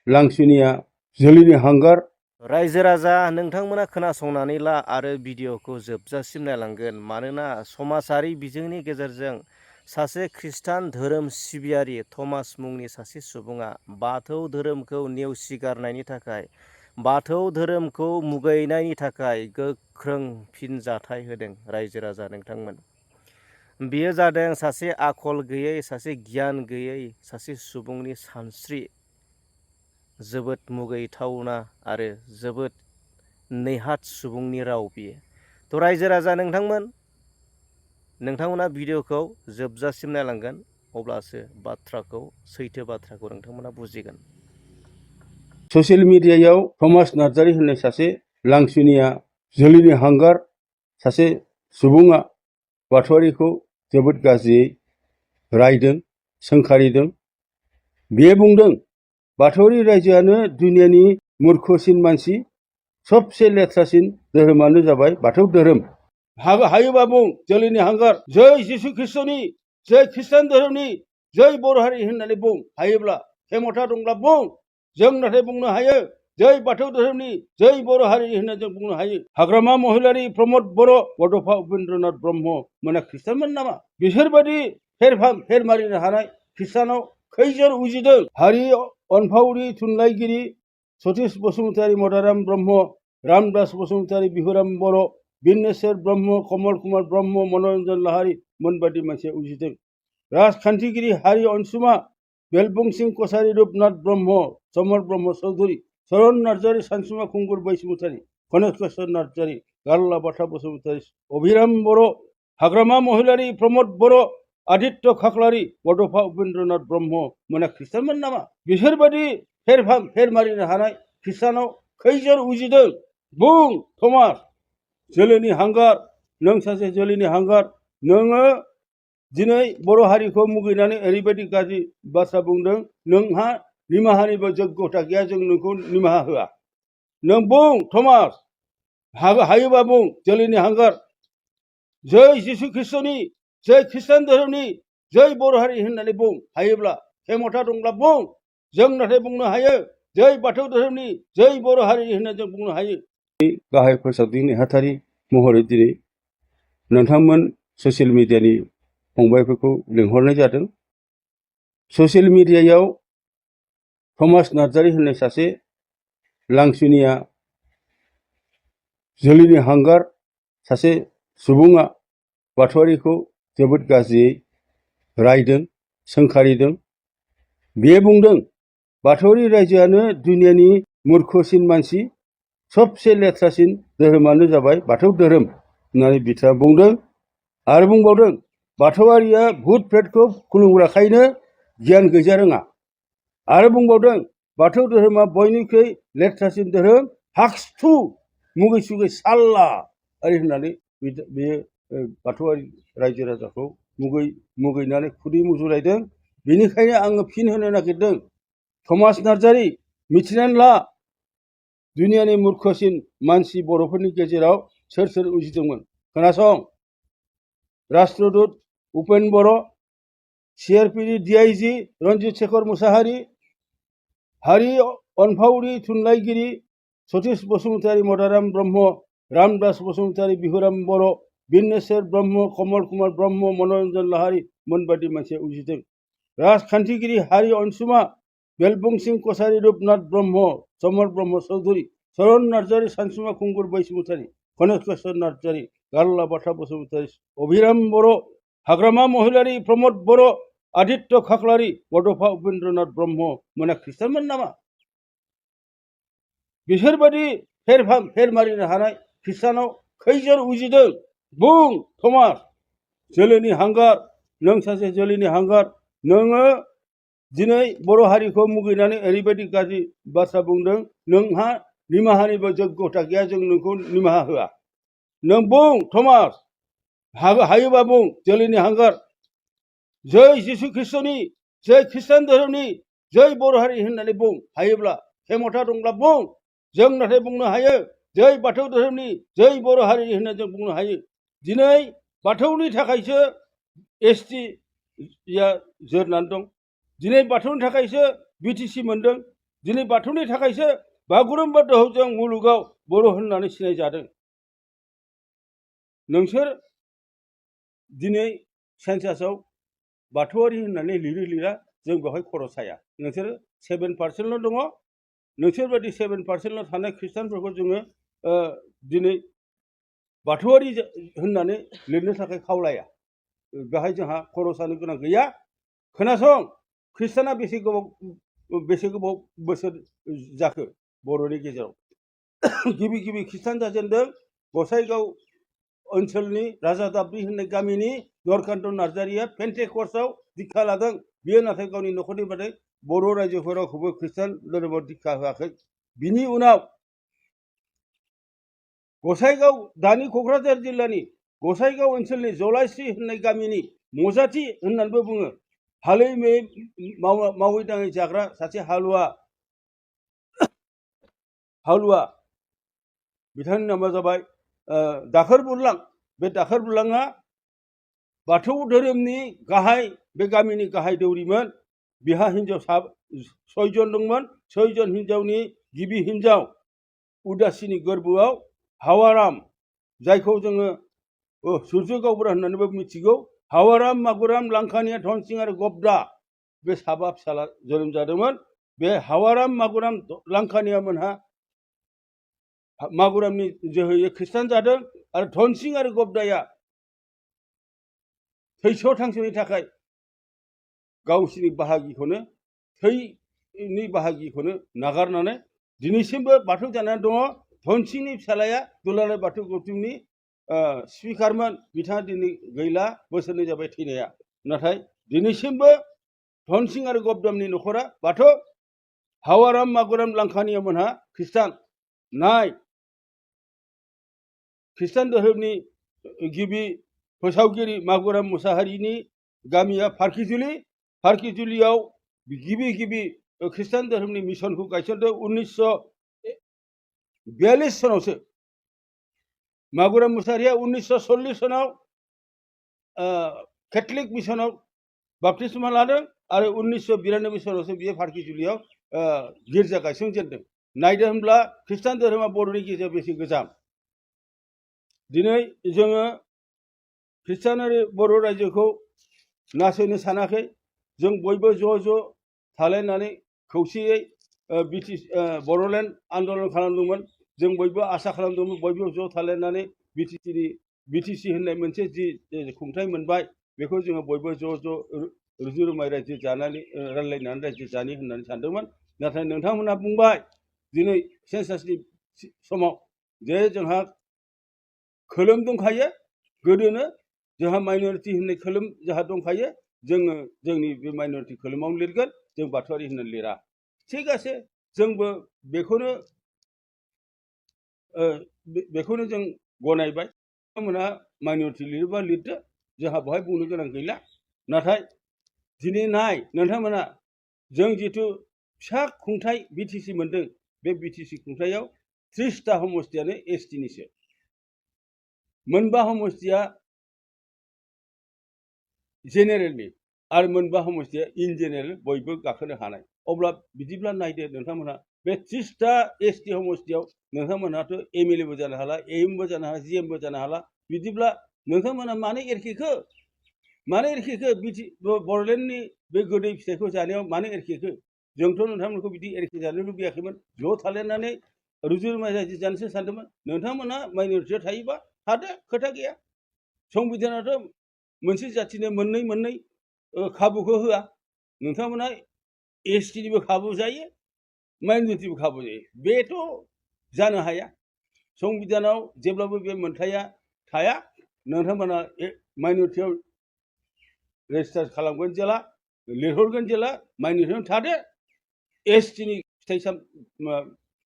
लांसुनिया जोलैनि हांगार। रायजो राजा नोंथांमोना खोनासंनानै ला आरो भिडिअखौ जोबजासिम नायलांगोन, मानोना समाजारि बिजोंनि गेजेरजों सासे खृष्टान धोरोम सिबियारि थमास मुंनि सासे सुबुङा बाथौ धोरोमखौ नेवसिगारनायनि थाखाय, बाथौ धोरोमखौ मुगैनायनि थाखाय गोख्रों फिनजाथाय होदों। रायजो राजा नोंथांमोन, बेयो जादों सासे आखल गैयै, सासे गियान गैयै सासे सुबुंनि सानस्रि, जोबोद मुगैथावना आरो जोबोद नेहाथ सुबुंनि राव बियो। थ' रायजो राजा नोंथांमोना भिडिअखौ जोबजासिम नायलांगोन, अब्लासो बाथ्राखौ, सैथो बाथ्राखौ नोंथांमोना बुजिगोन। ससियेल मिडियायाव थमास नार्जारी होननाय सासे लांसुनिया जोलैनि हांगार सासे सुबुङा बाथौआरिखौ जोबोद गाज्रियै रायदों, सोंखारिदों। बियो बुंदों, बाथौआरि रायजोआनो दुनियानि मूर्खसिन मानसि, सबसे लेथ्रासिन धोरोमानो जाबाय बाथौ धोरोम। हायोबा बुं जोलैनि हांगार, जै जिसु ख्रिस्टनि, जै खृष्टान धोरोमनि, जै बर' हारि होननानै बुं। हायोब्ला खेमथा दंब्ला बुं। जों नाथाय बुंनो हायो, जै बाथौ धोरोमनि, जै बर' हारि होनना जों बुंनो हायो। हाग्रामा महिलारि, प्रमद बर', बड'फा उपेन्द्रनाथ ब्रह्म मोना ख्रिस्टानमोन नामा? बिसोरबायदि फेर मारिनो हानाय ख्रिस्टानाव खैजोन उजिदों? हारि अनफावरि थुनलाइगिरि सतीश बसुमतारी, मदाराम ब्रह्म, रामदास बसुमतारी, बिहुराम बर', बिनेश्वर ब्रह्म, कमल कुमार ब्रह्म, मनरन्जन लाहारी मोनबादि मानसिया उजिदों। राजखान्थिगिरि हारि अनसुमा, बेलबुं सिं कछारी, रुपनाथ ब्रह्म, समर ब्रह्म चौधुरी, चरण नार्जारी, सानसुमा खुंगुर बैसुमतारी, कनकेश्वर नार्जारी, गारला बाथा बसुमतारी, अभिराम बर', हाग्रामा महिलारि, प्रमद बर', आदित्य खाख्लारि, बड'फा उपेन्द्रनाथ ब्रह्म मोना ख्रिस्टानमोन नामा? बिसोरबायदि फेर मारिनो हानाय ख्रिस्टानाव खैजोन उजिदों? बुं थमास जोलैनि हांगार, नों सासे जोलैनि हांगार। नोङो दिनै बर' हारिखौ मुगैनानै ओरैबायदि गाज्रि बाथ्रा बुंदों, नोंहा निमाहानिबो जग्यता गैया, जों नोंखौ निमाहा होआ। नों बुं थमास, हायोबा बुं जोलैनि हांगार, जै जिसु ख्रिस्टनि, जै खृष्टान धोरोमनि, जै बर' हारि होननानै बुं। हायोब्ला खेमथा दंब्ला बुं। जों नाथाय बुंनो हायो, जै बाथौ धोरोमनि, जै बर' हारि होनना जों बुंनो हायो। गाहाय फोसावदिं नेहाथारि महरै दिनै नोंथांमोन ससियेल मिडियानि फंबायफोरखौ लिंहरनाय जादों। ससियेल मिडियायाव थमास नार्जारी होननाय सासे लांसुनिया जोलैनि हांगार सासे सुबुङा बाथौआरिखौ जोबोद गाज्रियै रायदों, सोंखारिदों। बियो बुंदों, बाथौआरि रायजोआनो दुनियानि मूर्खसिन मानसि, सबसे लेथ्रासिन धोरोमानो जाबाय बाथौ धोरोम होननानै बिथाङा बुंदों। आरो बुंबावदों, बाथौआरिया भुट प्रेतखौ खुलुमग्राखायनो गियान गैजा रोङा। आरो बुंबावदों, बाथौ धोरोमा बयनिख्रुइ लेथ्रासिन धोरोम, हाक्सु मुगै सुगै साल्ला ओरै होननानै बेयो बाथौआरि रायजो राजाखौ मुगैनानै खुदै मुजुलायदों। बेनिखायनो आङो फिन होनो नागिरदों, थमास नार्जारी मिथिनानै ला, दुनियानि मूर्खसिन मानसि बर'फोरनि गेजेराव सोर सोर उजिदोंमोन खोनासं। राष्ट्रदूत उपेन बर', CRPनि DIG रन्जित शेखर मुसाहारि, हारि अनफावरि थुनलाइगिरि सतीश बसुमतारी, मदाराम ब्रह्म, रामदास बसुमतारी, बिहुराम बर', बिनेश्वर ब्रह्म, कमल कुमार ब्रह्म, मनरन्जन लाहारी मोनबादि मानसिया उजिदों। राजखान्थिगिरि हारि अनसुमा, बेलबुं सिं कछारी, रुपनाथ ब्रह्म, समर ब्रह्म चौधुरी, चरण नार्जारी, सानसुमा खुंगुर बैसुमतारी, कनकेश्वर नार्जारी, गारला बाथा बसुमतारी, अभिराम बर', हाग्रामा महिलारि, प्रमद बर', आदित्य खाख्लारि, बड'फा उपेन्द्रनाथ ब्रह्म मोना ख्रिस्टानमोन नामा? बिसोरबायदि फेर मारिनो हानाय ख्रिस्टानाव खैजोन उजिदों? बुं थमास जोलैनि हांगार, नों सासे जोलैनि हांगार। नोङो दिनै बर' हारिखौ मुगैनानै ओरैबायदि गाज्रि बाथ्रा बुंदों, नोंहा निमाहानिबो जग्यता गैया, जों नोंखौ निमाहा होआ। नों बुं थमास, हायोबा बुं जोलैनि हांगार, जै जिसु ख्रिस्टनि, जै खृष्टान धोरोमनि, जै बर' हारि होननानै बुं। हायोब्ला खेमथा दंब्ला बुं। जों नाथाय बुंनो हायो, जै बाथौ धोरोमनि, जै बर' हारि होनना जों बुंनो हायो। दिनै बाथौनि थाखायसो STया जोरनानै दं। दिनै बाथौनि थाखायसो BTC मोनदों। दिनै बाथौनि थाखायसो बागुरुम्बा दोहौजों मुलुगाव बर' होननानै सिनायजादों। नोंसोर दिनै सेन्सासआव बाथौआरि होननानै लिरा जों बेवहाय खर' साया। नोंसोर 7% दङ। नोंसोर बायदि 7% थानाय ख्रिस्टानफोरखौ जोङो दिनै बाथौआरि होननानै लिरनो थाखाय खावलाया। बेहाय जोंहा खर' सानो गोनां गैया। खोनासं, ख्रिस्टाना बेसे गोबाव बोसोर जाखो बर'नि गेजेराव? गिबि गिबि ख्रिस्टान जाजेनदों गसाइगाव ओनसोलनि राजादाबनि होननाय गामिनि नरकान्त नार्जारिया पेन्टेकस्टआव दीक्षा लादों। बियो नाथाय गावनि न'खरनि बादै बर' रायजोफोरावबो ख्रिस्टान धोरोमाव दीक्षा होआखै। बिनि उनाव गसाइगाव, दानि क'क्राझार जिल्लानि गसाइगाव ओनसोलनि जलाइस्रि होननाय गामिनि मजाथि होननानैबो बुङो, हालै मावै दाङै जाग्रा सासे हालुवा बिथांनि नामा जाबाय दाखोर बुरलां। बे दाखोर बुरलाङा बाथौ धोरोमनि गाहाय, बे गामिनि गाहाय दौरिमोन। बिहा हिनजाव 6 जन दंमोन। 6 जन हिनजावनि गिबि हिनजाव उदासिनि गोरबोआव हावाराम, जायखौ जोङो सुर्य गावबुरा होननानैबो मिथिगौ, हावाराम, मागुराम, लांखानिया, धनसिं आरो गबदा, बे साबा फिसाला जोनोम जादोंमोन। बे हावाराम, मागुराम, लांखानिया मोनहा मागुरामनि जोहैयै ख्रिस्टान जादों। आरो धनसिं आरो गबदाया थैस' थांस'नि थाखाय गावसिनि बाहागिखौनो, थैनि बाहागिखौनो नागारनानै दिनैसिमबो बाथौ जानानै दङ। धनसिंनि फिसालाया दुलाराय बाथौ गौथुमनि स्पिकारमोन। बिथाङा दिनै गैला, बोसोरनै जाबाय थैनाया। नाथाय दिनैसिमबो धनसिं आरो गबदामनि न'खरा बाथौ। हावाराम, मागुराम, लांखानिया मोनहा ख्रिस्टान। नाय, ख्रिस्टान धोरोमनि गिबि फोसावगिरि मागुराम मुसाहारिनि गामिया फारखिजुलि। फारखिजुलियाव गिबि ख्रिस्टान धोरोमनि मिसनखौ गायसनदों 1942 सनावसो। मागुराम मुसाहारिया 1940 सनाव केथलिक मिसनाव बाप्तिस्मा लादों आरो 1992 सनावसो बियो फारखिजुलियाव गिर्जा गायसनजेनदों। नायदो होनब्ला ख्रिस्टान धोरोमा बर'नि गेजेराव बेसे गोजाम। दिनै जोङो ख्रिस्टानारि बर' रायजोखौ नासयनो सानाखै। जों बयबो ज' थालायनानै खौसेयै बर'लेण्ड आन्दलन खालामदोंमोन। जों बयबो आसा खालामदोंमोन, बयबो ज' थालायनानै बिटिसि होननाय मोनसे जि खुंथाय मोनबाय, बेखौ जोङो बयबो ज' रुजु रुमाय रायजो जानानै रायज्लायनानै रायजो जानि होननानै सानदोंमोन। नाथाय नोंथांमोनहा बुंबाय दिनै सेन्सासनि समाव जे जोंहा खोलोम दंखायो। गोदोनो जोंहा माइन'रिटि होननाय खोलोम जोंहा दंखायो। जोङो जोंनि बे माइन'रिटि खोलोमावनो लिरगोन, जों बाथौआरि होननानै लिरा। थिग আছে, जोंबो बेखौनो जों गनायबाय। बिथांमोनहा माइन'रिटि लिरोबा लिरदो, जोंहा बेवहाय बुंनो गोनां गैला। नाथाय दिनै नाय नोंथांमोना, जों जिथु फिसा खुंथाय बिटिसि मोनदों, बे बिटिसि खुंथायाव 30टा समस्तियानो एसटिनिसो। 9 समस्तिया जेनेरेलनि आरो 9 समस्तिया इन जेनेरेल, बयबो गाखोनो हानाय। अब्ला बिदिब्ला नायदो नोंथांमोना, बे 30टा एसटि समस्तियाव नोंथांमोनहाथ' एमएलएबो जानो हाला, एएमबो जानो हाला, जिएमबो जानो हाला। बिदिब्ला नोंथांमोना मानो एरखेखो? बर'लेण्डनि बे गोदै फिथाइखौ जानायाव मानो एरखेखो? जोंथ' नोंथांमोनखौ बिदि एरखे जानो लुबैयाखैमोन। ज' थालायनानै रुजु रुमाय रायजो जानोसो सानदोंमोन। नोंथांमोना माइन'रिटियाव थायोबा थादो, खोथा गैया। संबिधानाथ' मोनसे जाथिनो मोननै खाबुखौ होआ। नोंथांमोना एसटिनिबो खाबु जायो, माइन'रिटिबो खाबु जायो। बेथ' जानो हाया। संबिधानाव जेब्लाबो बे मोनथाया थाया। नोंथांमोना माइन'रिटियाव रेजिस्टार खालामगोन जेला, लिरहरगोन जेला, माइन'रिटियावनो थादो। एसटिनि फिथाइ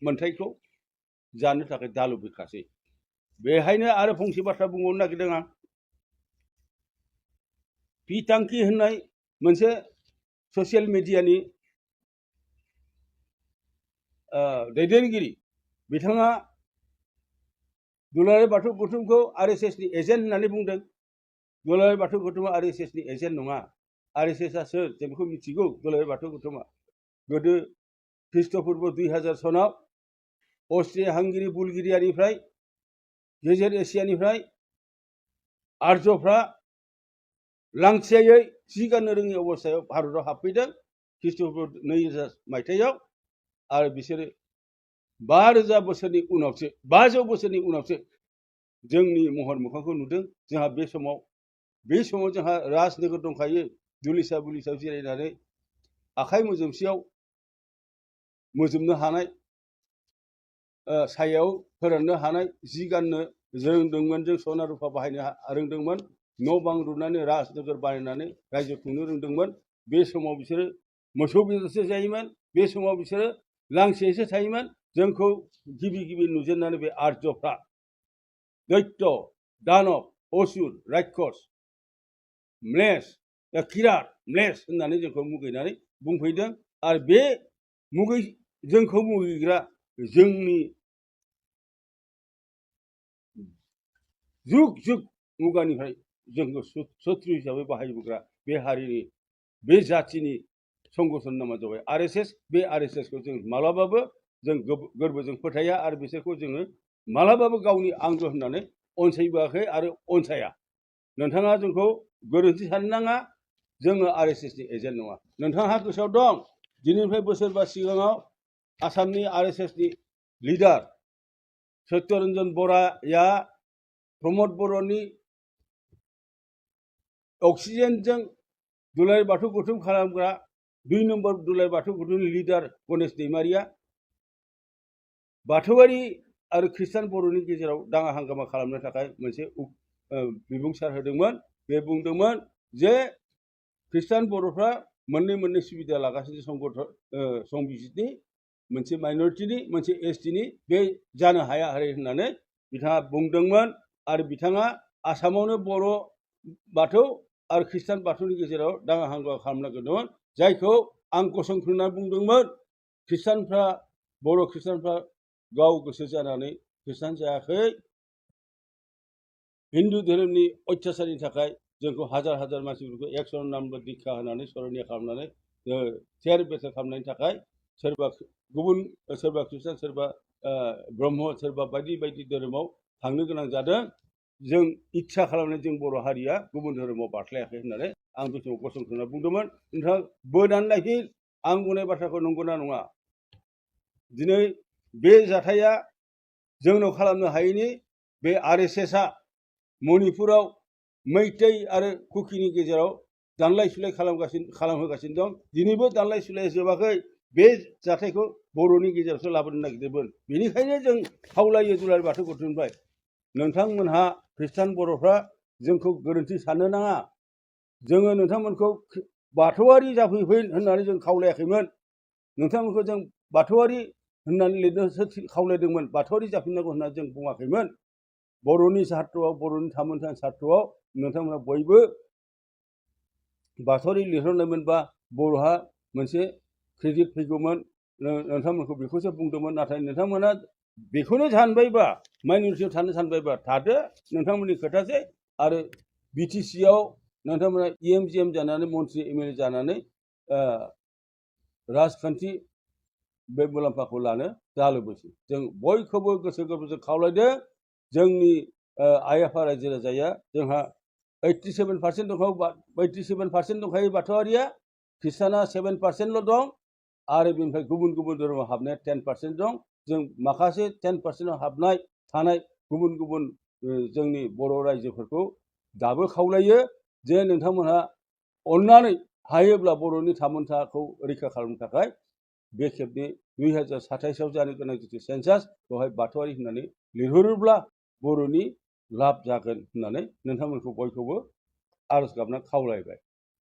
मोनथायखौ जानो थाखाय दा लुबैखासै। बेहायनो आरो फंसे बाथ्रा बुंबावनो नागिरदों आं। पिटांकि होननाय मोनसे ससियेल मिडियानि दैदेनगिरि, बिथाङा दुलाराय बाथौ गौथुमखौ आरएसएसनि एजेन्ट होननानै बुंदों। दुलाराय बाथौ गौथुमा आरएसएसनि एजेन्ट नङा। आरएसएसआ सोर जों बेखौ मिथिगौ। दुलाराय बाथौ गौथुमा गोदो ख्रीष्टपूर्व 2000 सनाव अस्ट्रिया हांगेरी बुलगेरियानिफ्राय गेजेर एसियानिफ्राय आर्यफ्रा लांथियायै जि गाननो रोङि अबस्थायाव भारताव हाबफैदों ख्रीष्टपूर्व 2000 मायथाइयाव आरो बिसोरो 5000 बोसोरनि उनावसो 500 बोसोरनि उनावसो जोंनि महर मोखांखौ नुदों। जोंहा बे समाव जोंहा राजनोगोर दंखायो दुलिसा बुलिसायाव जिरायनानै आखाइ मोजोमसेयाव मोजोमनो हानाय सायाव फोराननो हानाय जि गाननो रोंदोंमोन। जों सना रुफा बाहायनो रोंदोंमोन। न' बां लुनानै राजनोगोर बानायनानै रायजो खुंनो रोंदोंमोन। बे समाव बिसोरो मोसौ बेदरसो जायोमोन। बे समाव बिसोरो लांथियैसो थायोमोन। जोंखौ गिबि नुजेननानै बे आर्यफ्रा दैत्य दानब असुर राक्षस म्लेस किरात म्लेस होननानै जोंखौ मुगैनानै बुंफैदों। आरो बे जोंखौ मुगैग्रा जोंनि जुग जुग मुगानिफ्राय जोंखौ शत्रु हिसाबै बाहायबोग्रा बे हारिनि बे जातिनि संगठन नामा जाबाय आरएसएस। बे आरएसएसखौ जों मालाबाबो जों गोरबोजों फोथाया आरो बिसोरखौ जोङो मालाबाबो गावनि आंगो होननानै अनसायबोआखै आरो अनसाया। नोंथाङा जोंखौ गोरोन्थि साननो नाङा। जोङो आरएसएसनि एजेन्ट नङा। नोंथाङा गोसोआव दं दिनैनिफ्राय बोसोरबा सिगाङाव आसामनि आरएसएसनि लिडार सत्यरन्जन बराया प्रमद बर'नि अक्सिजेनजों दुलाराय बाथौ गौथुम खालामग्रा 2 नम्बर दुलाराय बाथौ गौथुमनि लिडार गणेश दैमारिया बाथौआरि आरो ख्रिस्टान बर'नि गेजेराव दाङा हांगामा खालामनो थाखाय मोनसे बिबुंसार होदोंमोन। बे बुंदोंमोन जे ख्रिस्टान बर'फ्रा मोननै सुबिदा लागासिनो संबिजितनि मोनसे माइनरिटिनि मोनसे एसटिनि बे जानो हाया होननानै बिथाङा बुंदोंमोन। आरो बिथाङा आसामावनो बर' बाथौ आरो ख्रिस्टान बाथौनि गेजेराव दाङा हांगामा खालामनो नागिरदोंमोन। जायखौ आं गसंख्रना बुंदोंमोन बर' ख्रिस्टानफ्रा गाव गोसो जानानै ख्रिस्टान जायाखै। हिन्दु धोरोमनि अत्याचारनि थाखाय जोंखौ हाजार मानसिफोरखौ 100 नामबो दीक्षा होनानै सरनिया खालामनानै थेर बेथेर खालामनायनि थाखाय सोरबा ख्रिस्टान सोरबा ब्रह्म सोरबा बायदि धोरोमाव थांनो गोनां जादों। जों इच्छा खालामनाय जों बर' हारिया गुबुन धोरोमाव बारस्लायाखै होननानै आं बे समाव गसंथाना बुंदोंमोन। नोंथाङा बोनानै नायफिन आं बुंनाय बाथ्राखौ नंगौना नङा। दिनै बे जाथाया जोंनाव खालामनो हायैनि बे आरएसएसआ मणिपुराव मैतै आरो कुकिनि गेजेराव दानलाय सुलाय खालामहोगासिनो दं। दिनैबो दानलाय सुलाया जोबाखै। बे जाथायखौ बर'नि गेजेरावसो लाबोनो नागिरदोंमोन। बेनिखायनो जों खावलायो दुलाराय बाथौ गौथुमनिफ्राय नोंथांमोनहा ख्रिस्टान बर'फ्रा जोंखौ गोरोन्थि साननो नाङा। जोङो नोंथांमोनखौ बाथौआरि जाफैफिन होननानै जों खावलायाखैमोन। नोंथांमोनखौ जों बाथौआरि होननानै लिरनोसो खावलायदोंमोन। बाथौआरि जाफिननांगौ होननानै जों बुङाखैमोन। बर'नि सात्रआव बर'नि थामोनथानि सात्रआव नोंथांमोना बयबो बाथौआरि लिरहरनायमोनबा बर'हा मोनसे क्रेडिट फैगौमोन। नोंथांमोनखौ बेखौसो बुंदोंमोन। नाथाय नोंथांमोना बेखौनो सानबायबा माइनरिटियाव थानो सानबायबा थादो नोंथांमोननि खोथासै। आरो बिटिसिआव नोंथांमोना EM जानानै मन्त्रि MLA जानानै राजखान्थि बे मुलाम्फाखौ लानो दालोबोसै। जों बयखौबो गोसो गोरबोजों खावलायदों। जोंनि आइ आफा रायजो राजाया जोंहा 87% दंखायो बाथौआरिया। ख्रिस्टाना 7%ल' दं। आरो बेनिफ्राय गुबुन धोरोमाव हाबनाया 10% दं। जों माखासे 10%आव हाबनाय थानाय गुबुन जोंनि बर' रायजोफोरखौ दाबो खावलायो जे नोंथांमोनहा अननानै हायोब्ला बर'नि थामोनथाखौ रैखा खालामनो थाखाय बे खेबनि 2027आव जानो गोनां जिथु सेन्सास बेवहाय बाथौआरि होननानै लिरहरोब्ला बर'नि लाब जागोन होननानै नोंथांमोनखौ बयखौबो आरज गाबना खावलायबाय।